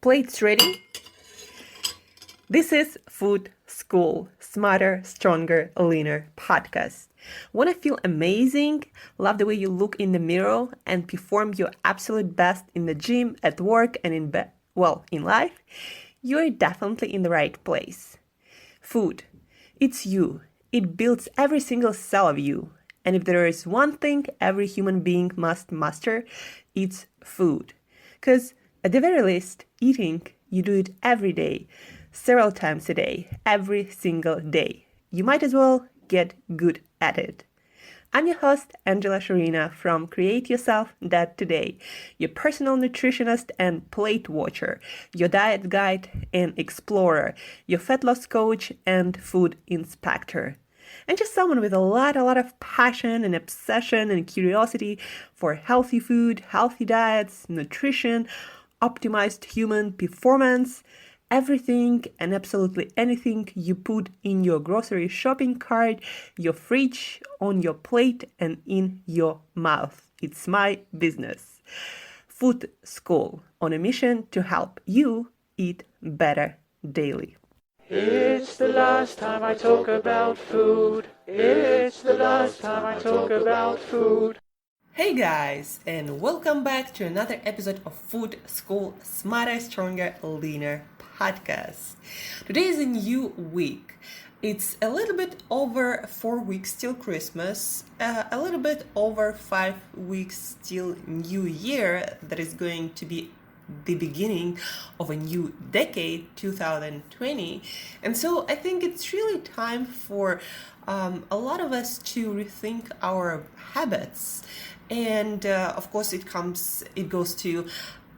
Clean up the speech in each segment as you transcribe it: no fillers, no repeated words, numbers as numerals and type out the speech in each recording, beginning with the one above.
Plates ready? This is Food School, Smarter, Stronger, Leaner podcast. Want to feel amazing, love the way you look in the mirror, and perform your absolute best in the gym, at work, and in life? You're definitely in the right place. Food. It's you. It builds every single cell of you. And if there is one thing every human being must master, it's food. Because at the very least, eating, you do it every day, several times a day, every single day. You might as well get good at it. I'm your host, Shurina from createyourself.today, your personal nutritionist and plate watcher, your diet guide and explorer, your fat loss coach and food inspector. And just someone with a lot of passion and obsession and curiosity for healthy food, healthy diets, nutrition, optimized human performance, everything and absolutely anything you put in your grocery shopping cart, your fridge, on your plate, and in your mouth. It's my business. Food School, on a mission to help you eat better daily. It's the last time I talk about food. It's the last time I talk about food. Hey guys, and welcome back to another episode of Food School Smarter, Stronger, Leaner podcast. Today is a new week. It's a little bit over 4 weeks till Christmas, a little bit over 5 weeks till New Year, that is going to be the beginning of a new decade, 2020. And so I think it's really time for a lot of us to rethink our habits. And of course it goes to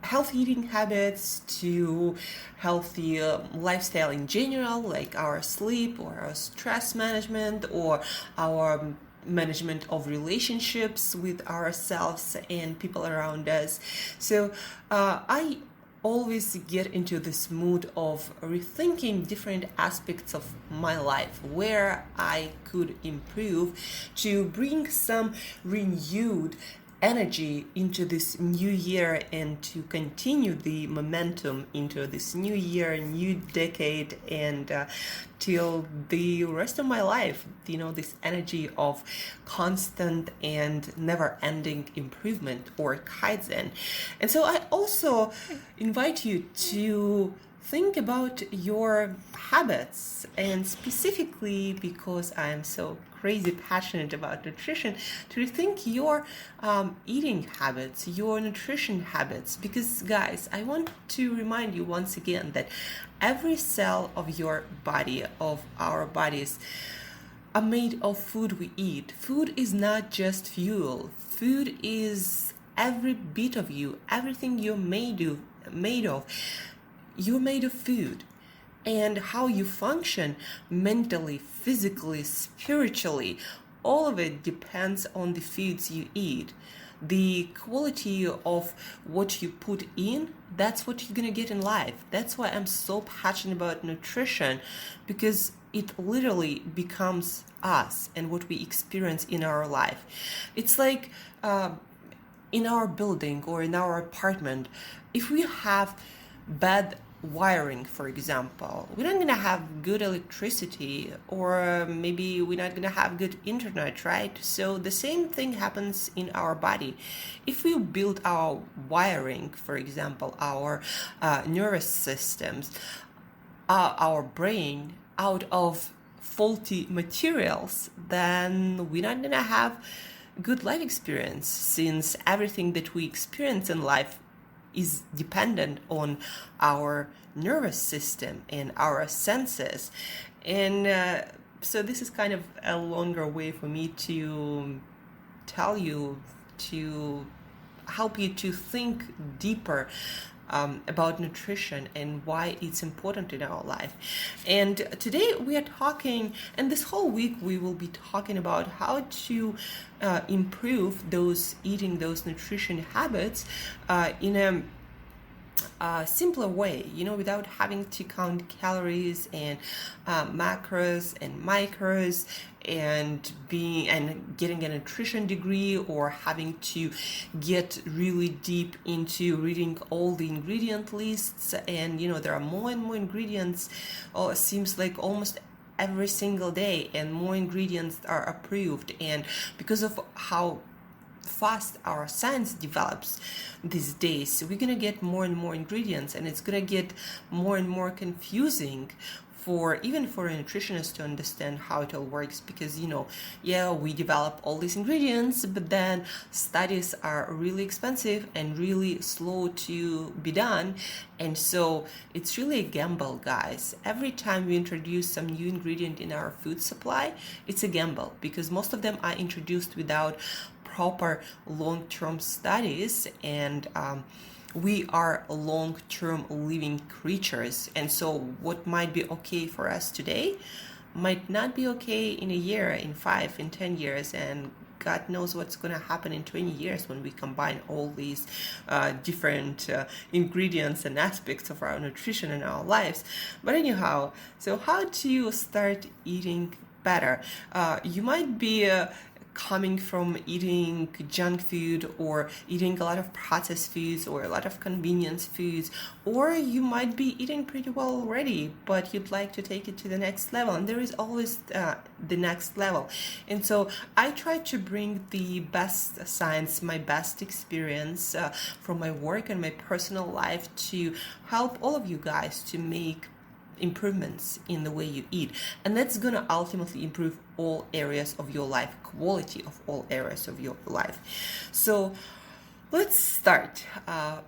healthy eating habits, to healthy lifestyle in general, like our sleep or our stress management or our management of relationships with ourselves and people around us. So I always get into this mood of rethinking different aspects of my life where I could improve to bring some renewed energy into this new year and to continue the momentum into this new year, new decade, and till the rest of my life, this energy of constant and never-ending improvement or kaizen. And so I also invite you to think about your habits, and specifically because I'm so crazy passionate about nutrition, to rethink your eating habits, your nutrition habits. Because guys, I want to remind you once again that every cell of your body, of our bodies, are made of food we eat. Food is not just fuel. Food is every bit of you, everything you're made of. You're made of food. And how you function mentally, physically, spiritually, all of it depends on the foods you eat. The quality of what you put in, that's what you're gonna get in life. That's why I'm so passionate about nutrition, because it literally becomes us and what we experience in our life. It's like in our building or in our apartment, if we have bad wiring, for example, we're not going to have good electricity, or maybe we're not going to have good internet, right? So the same thing happens in our body. If we build our wiring, for example, our nervous systems, our brain out of faulty materials, then we're not going to have good life experience, since everything that we experience in life is dependent on our nervous system and our senses. And so this is kind of a longer way for me to tell you, to help you to think deeper about nutrition and why it's important in our life. And today we are talking, and this whole week we will be talking about how to improve those nutrition habits in a simpler way, without having to count calories and macros and micros and getting a nutrition degree, or having to get really deep into reading all the ingredient lists. And there are more and more ingredients. It seems like almost every single day, and more ingredients are approved. And because of how fast our science develops these days, we're gonna get more and more ingredients, and it's gonna get more and more confusing even for a nutritionist to understand how it all works. Because we develop all these ingredients, but then studies are really expensive and really slow to be done. And so it's really a gamble, guys. Every time we introduce some new ingredient in our food supply, it's a gamble, because most of them are introduced without proper long-term studies. And we are long-term living creatures, and so what might be okay for us today might not be okay in a year, in 5, in 10 years, and God knows what's going to happen in 20 years when we combine all these different ingredients and aspects of our nutrition in our lives. But anyhow, so how to start eating better? You might be coming from eating junk food, or eating a lot of processed foods, or a lot of convenience foods, or you might be eating pretty well already, but you'd like to take it to the next level. And there is always the next level. And so I try to bring the best science, my best experience from my work and my personal life, to help all of you guys to make improvements in the way you eat. And that's going to ultimately improve all areas of your life, quality of all areas of your life. So let's start.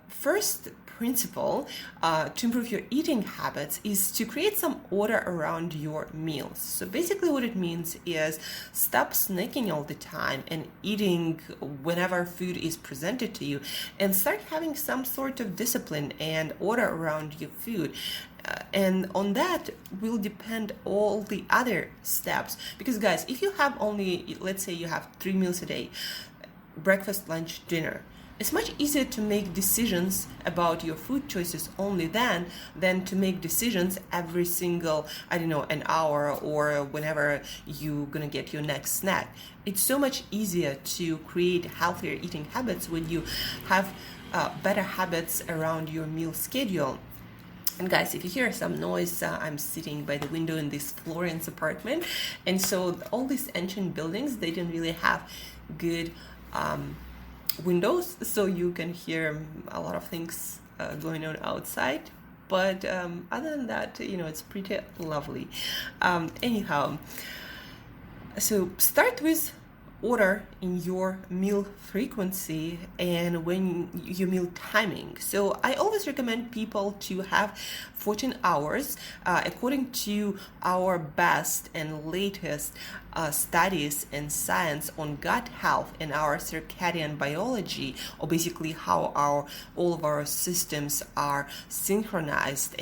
First principle to improve your eating habits is to create some order around your meals. So basically what it means is stop snacking all the time and eating whenever food is presented to you, and start having some sort of discipline and order around your food. And on that will depend all the other steps. Because guys, if you have only, let's say you have 3 meals a day, breakfast, lunch, dinner, it's much easier to make decisions about your food choices only than to make decisions every single, an hour, or whenever you're gonna get your next snack. It's so much easier to create healthier eating habits when you have better habits around your meal schedule. And guys, if you hear some noise, I'm sitting by the window in this Florence apartment. And so all these ancient buildings, they didn't really have good windows, so you can hear a lot of things going on outside. But other than that, it's pretty lovely. Anyhow, so start with order in your meal frequency and when your meal timing. So I always recommend people to have 14 hours according to our best and latest studies and science on gut health and our circadian biology, or basically how all of our systems are synchronized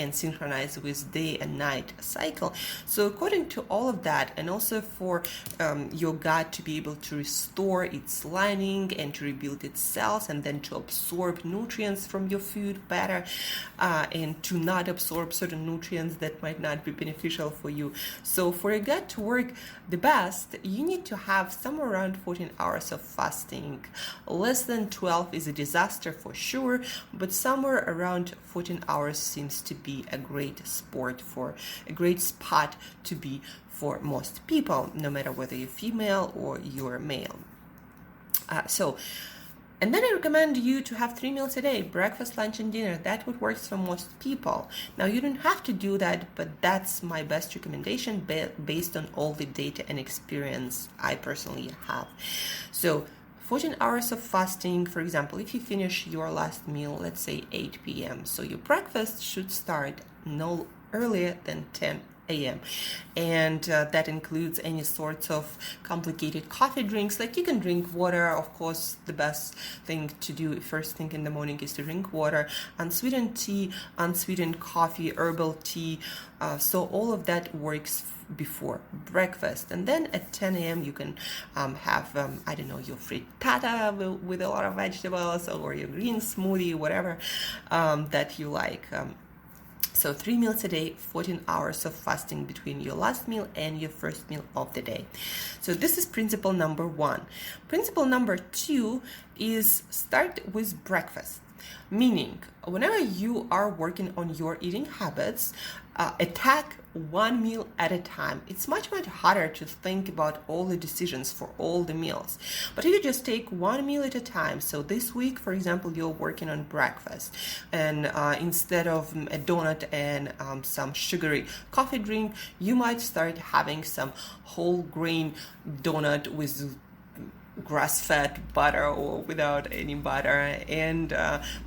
with day and night cycle. So according to all of that, and also for your gut to be able to restore its lining and to rebuild its cells, and then to absorb nutrients from your food better, and to not absorb certain nutrients that might not be beneficial for you. So for your gut to work the best, you need to have somewhere around 14 hours of fasting. Less than 12 is a disaster for sure, but somewhere around 14 hours seems to be a great spot to be for most people, no matter whether you're female or you're male. And then I recommend you to have 3 meals a day, breakfast, lunch, and dinner. That's what works for most people. Now, you don't have to do that, but that's my best recommendation based on all the data and experience I personally have. So 14 hours of fasting, for example, if you finish your last meal, let's say 8 p.m., so your breakfast should start no earlier than 10 a.m. And that includes any sorts of complicated coffee drinks. Like, you can drink water. Of course, the best thing to do first thing in the morning is to drink water, unsweetened tea, unsweetened coffee, herbal tea. So all of that works before breakfast. And then at 10 a.m. you can have, your frittata with a lot of vegetables, or your green smoothie, whatever that you like. So 3 meals a day, 14 hours of fasting between your last meal and your first meal of the day. So this is principle number 1. Principle number 2 is start with breakfast. Meaning, whenever you are working on your eating habits, attack one meal at a time. It's much harder to think about all the decisions for all the meals. But if you just take one meal at a time, so this week, for example, you're working on breakfast, and instead of a donut and some sugary coffee drink, you might start having some whole grain donut with grass-fed butter or without any butter, and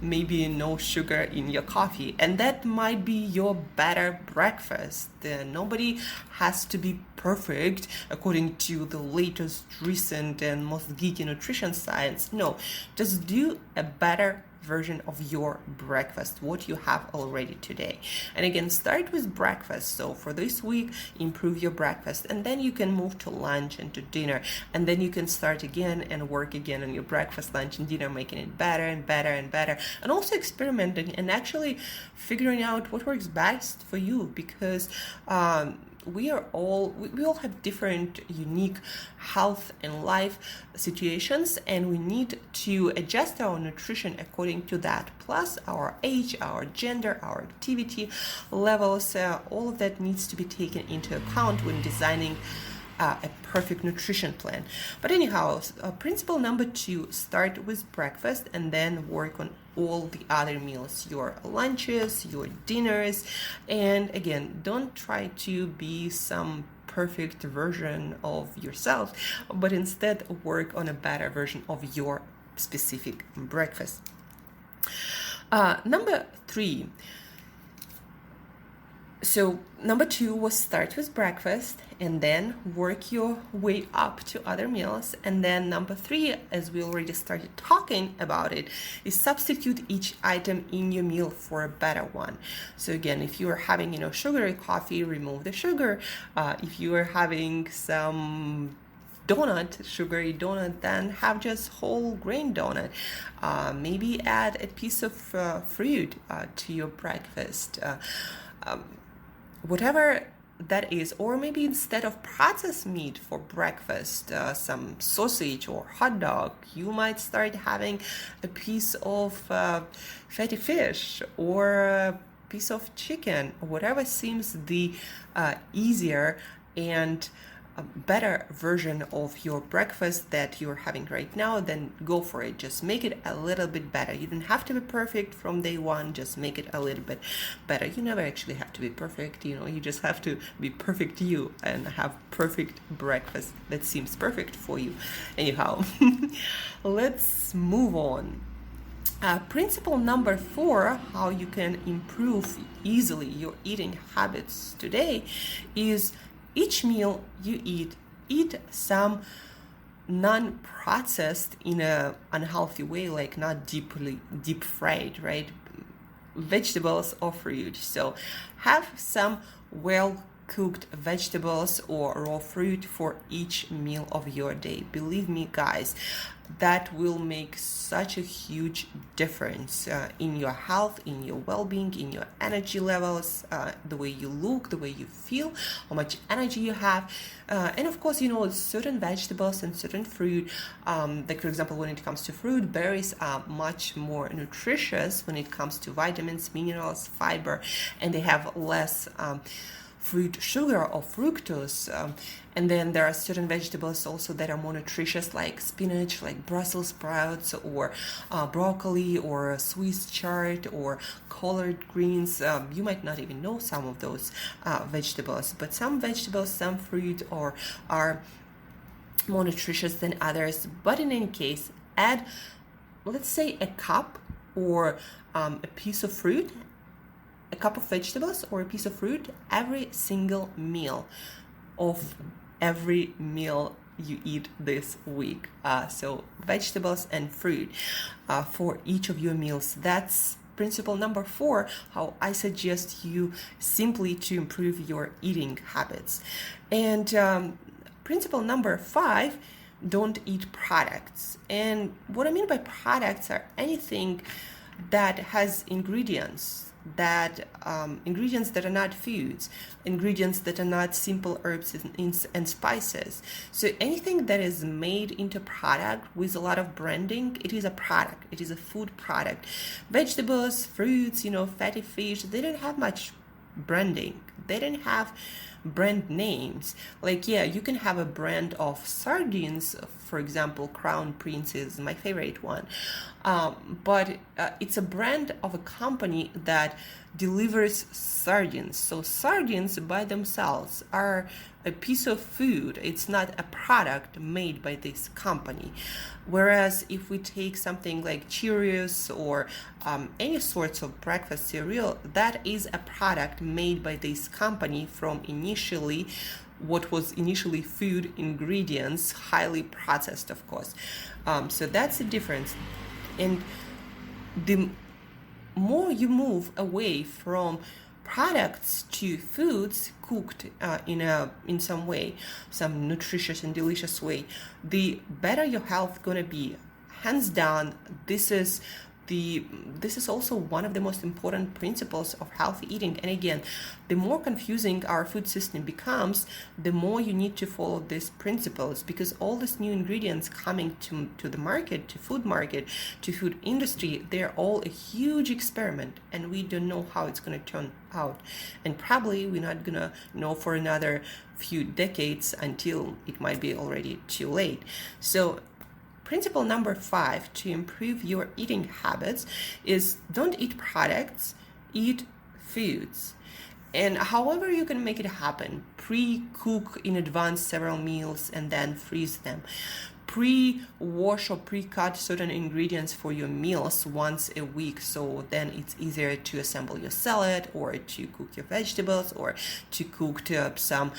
maybe no sugar in your coffee, and that might be your better breakfast. Nobody has to be perfect according to the latest, recent, and most geeky nutrition science. No, just do a better version of your breakfast, what you have already today. And again, start with breakfast. So for this week, improve your breakfast, and then you can move to lunch and to dinner, and then you can start again and work again on your breakfast, lunch, and dinner, making it better and better and better, and also experimenting and actually figuring out what works best for you, because we all have different unique health and life situations, and we need to adjust our nutrition according to that, plus our age, our gender, our activity levels. All of that needs to be taken into account when designing a perfect nutrition plan. But anyhow, principle number 2, start with breakfast and then work on all the other meals, your lunches, your dinners. And again, don't try to be some perfect version of yourself, but instead work on a better version of your specific breakfast. Number 3. So number 2 was start with breakfast and then work your way up to other meals. And then number 3, as we already started talking about it, is substitute each item in your meal for a better one. So again, if you are having, sugary coffee, remove the sugar. If you are having some sugary donut, then have just whole grain donut. Maybe add a piece of fruit to your breakfast. Whatever that is, or maybe instead of processed meat for breakfast, some sausage or hot dog, you might start having a piece of fatty fish or a piece of chicken, whatever seems the easier and a better version of your breakfast that you're having right now, then go for it. Just make it a little bit better. You don't have to be perfect from day one. Just make it a little bit better. You never actually have to be perfect. You just have to be perfect you and have perfect breakfast that seems perfect for you. Anyhow, let's move on. Principle number 4, how you can improve easily your eating habits today, is each meal you eat some non-processed in a unhealthy way, like not deep fried, right? Vegetables or fruit. So have some well-cooked vegetables or raw fruit for each meal of your day. Believe me, guys, that will make such a huge difference in your health, in your well-being, in your energy levels, the way you look, the way you feel, how much energy you have. And of course, certain vegetables and certain fruit, like for example, when it comes to fruit, berries are much more nutritious when it comes to vitamins, minerals, fiber, and they have less fruit sugar or fructose. And then there are certain vegetables also that are more nutritious, like spinach, like Brussels sprouts, or broccoli, or Swiss chard, or collard greens. You might not even know some of those vegetables, but some vegetables, some fruit are more nutritious than others. But in any case, add, let's say, a cup or a piece of fruit a cup of vegetables or a piece of fruit every single meal of every meal you eat this week. So vegetables and fruit for each of your meals. That's principle number 4, how I suggest you simply to improve your eating habits. And principle number 5, don't eat products. And what I mean by products are anything that has ingredients that are not foods, ingredients that are not simple herbs and spices. So anything that is made into product with a lot of branding, it is a product. It is a food product. Vegetables, fruits, fatty fish, they don't have much branding. They don't have brand names. Like, yeah, you can have a brand of sardines, for example. Crown Prince is my favorite one, but it's a brand of a company that delivers sardines. So sardines by themselves are a piece of food. It's not a product made by this company. Whereas if we take something like Cheerios or any sorts of breakfast cereal, that is a product made by this company from what was initially food ingredients, highly processed, of course. So that's the difference. And the more you move away from products to foods cooked in some way, some nutritious and delicious way, the better your health gonna be. Hands down, this is also one of the most important principles of healthy eating. And again, the more confusing our food system becomes, the more you need to follow these principles, because all these new ingredients coming to the market, to food market, to food industry, they're all a huge experiment, and we don't know how it's going to turn out. And probably we're not going to know for another few decades, until it might be already too late. So principle number 5 to improve your eating habits is don't eat products, eat foods. And however you can make it happen, pre-cook in advance several meals and then freeze them. Pre-wash or pre-cut certain ingredients for your meals once a week, so then it's easier to assemble your salad or to cook your vegetables or to cook some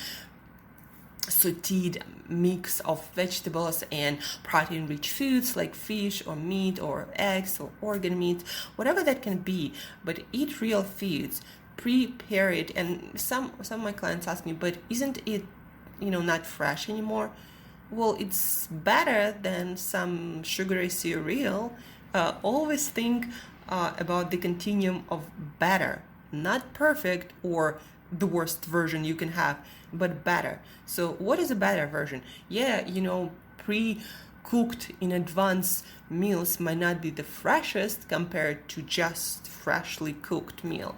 sauteed mix of vegetables and protein-rich foods like fish or meat or eggs or organ meat, whatever that can be. But eat real foods, prepare it. And some of my clients ask me, but isn't it not fresh anymore? Well, it's better than some sugary cereal. Always think about the continuum of better, not perfect or the worst version you can have, but better. So what is a better version? Yeah, pre-cooked in advance meals might not be the freshest compared to just freshly cooked meal,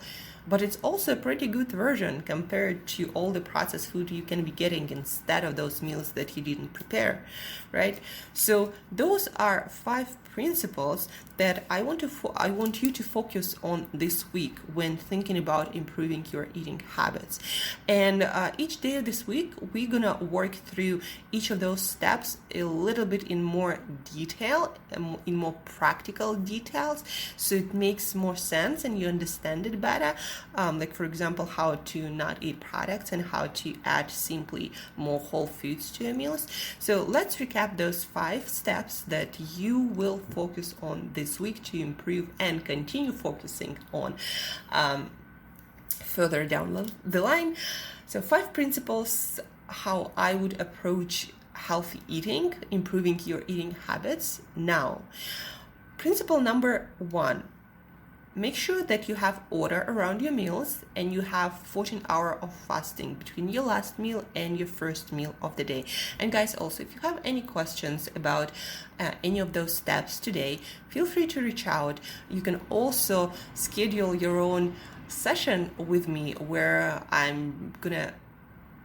but it's also a pretty good version compared to all the processed food you can be getting instead of those meals that you didn't prepare, right? So those are 5 principles that I want you to focus on this week when thinking about improving your eating habits. And each day of this week, we're gonna work through each of those steps a little bit in more detail, in more practical details, so it makes more sense and you understand it better. Like, for example, how to not eat products and how to add simply more whole foods to your meals. So let's recap those 5 steps that you will focus on this week to improve and continue focusing on further down the line. So 5 principles how I would approach healthy eating, improving your eating habits. Now, principle number 1, make sure that you have order around your meals and you have 14 hours of fasting between your last meal and your first meal of the day. And guys, also, if you have any questions about any of those steps today, feel free to reach out. You can also schedule your own session with me where I'm gonna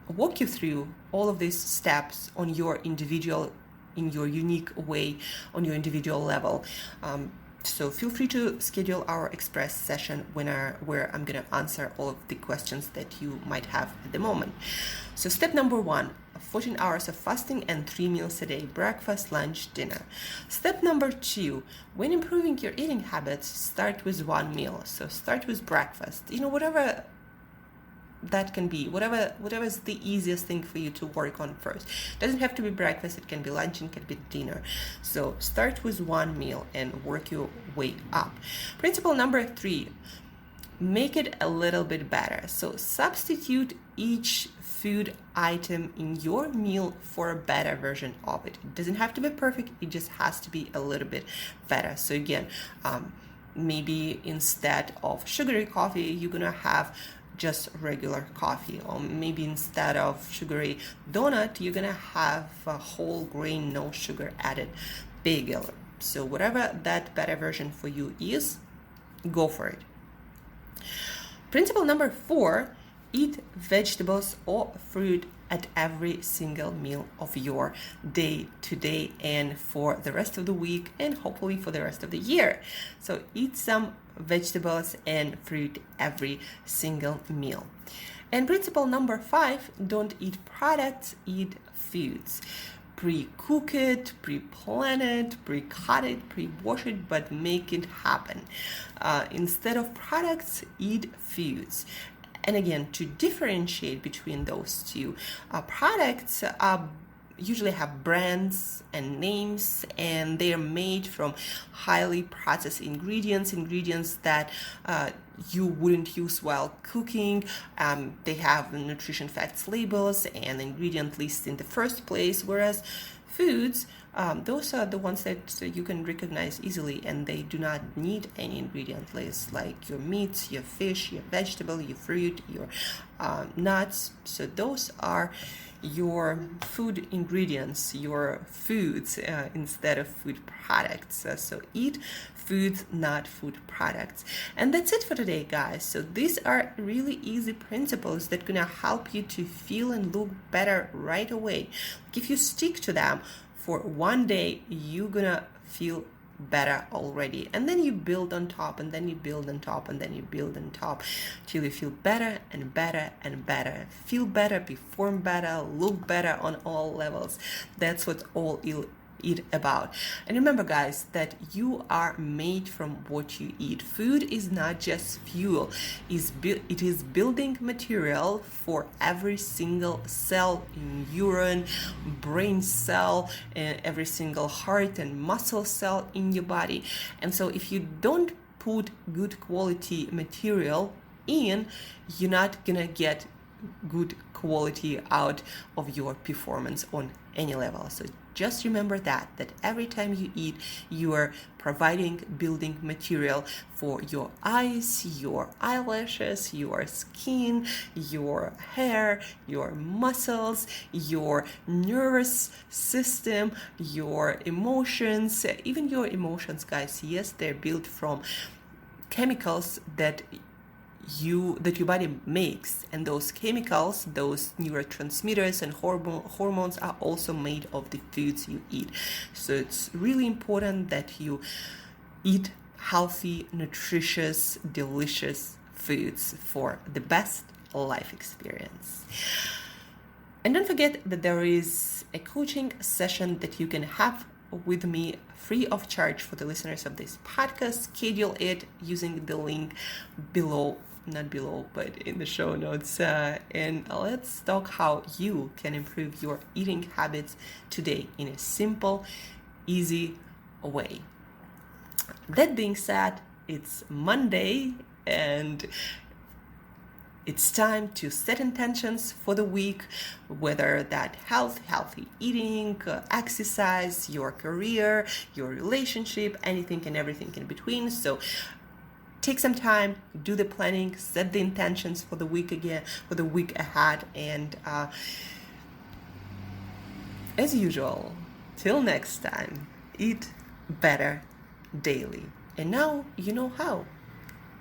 walk you through all of these steps on your individual, in your unique way, on your individual level. So feel free to schedule our express session where I'm going to answer all of the questions that you might have at the moment. So step number 1, 14 hours of fasting and 3 meals a day, breakfast, lunch, dinner. Step number 2, when improving your eating habits, start with one meal. So start with breakfast. Whatever that can be, whatever is the easiest thing for you to work on first. It doesn't have to be breakfast, it can be lunch, it can be dinner. So start with one meal and work your way up. Principle number 3, make it a little bit better. So substitute each food item in your meal for a better version of it. It doesn't have to be perfect, it just has to be a little bit better. So again, maybe instead of sugary coffee, you're gonna have just regular coffee, or maybe instead of sugary donut, you're gonna have a whole grain, no sugar added bagel. So whatever that better version for you is, go for it. Principle number 4, eat vegetables or fruit at every single meal of your day today and for the rest of the week, and hopefully for the rest of the year. So eat some vegetables and fruit every single meal. And principle number 5, don't eat products, eat foods. Pre-cook it, pre-plan it, pre-cut it, pre-wash it, but make it happen. Instead of products, eat foods. And again, to differentiate between those two, products usually have brands and names, and they are made from highly processed ingredients that you wouldn't use while cooking. They have nutrition facts labels and ingredient lists in the first place, whereas foods, those are the ones that you can recognize easily, and they do not need any ingredient list, like your meats, your fish, your vegetable, your fruit, your nuts. So those are your food ingredients, your foods, instead of food products. So eat foods, not food products. And that's it for today, guys. So these are really easy principles that gonna help you to feel and look better right away. If you stick to them for one day, you're gonna feel better already, and then you build on top, and then you build on top, and then you build on top till you feel better and better and better. Feel better, perform better, look better on all levels. That's what all it about. And remember, guys, that you are made from what you eat. Food is not just fuel, it is building material for every single cell in urine, brain cell, and every single heart and muscle cell in your body. And so if you don't put good quality material in, you're not gonna get good quality out of your performance on any level. So just remember that every time you eat, you are providing building material for your eyes, your eyelashes, your skin, your hair, your muscles, your nervous system, your emotions. Even your emotions, guys, yes, they're built from chemicals that your body makes, and those chemicals, those neurotransmitters and hormones are also made of the foods you eat. So it's really important that you eat healthy, nutritious, delicious foods for the best life experience. And don't forget that there is a coaching session that you can have with me free of charge for the listeners of this podcast. Schedule it using the link below, not below, but in the show notes. And let's talk how you can improve your eating habits today in a simple, easy way. That being said, it's Monday and it's time to set intentions for the week, whether that healthy eating, exercise, your career, your relationship, anything and everything in between. So take some time, do the planning, set the intentions for the week ahead, and as usual, till next time, eat better daily. And now you know how.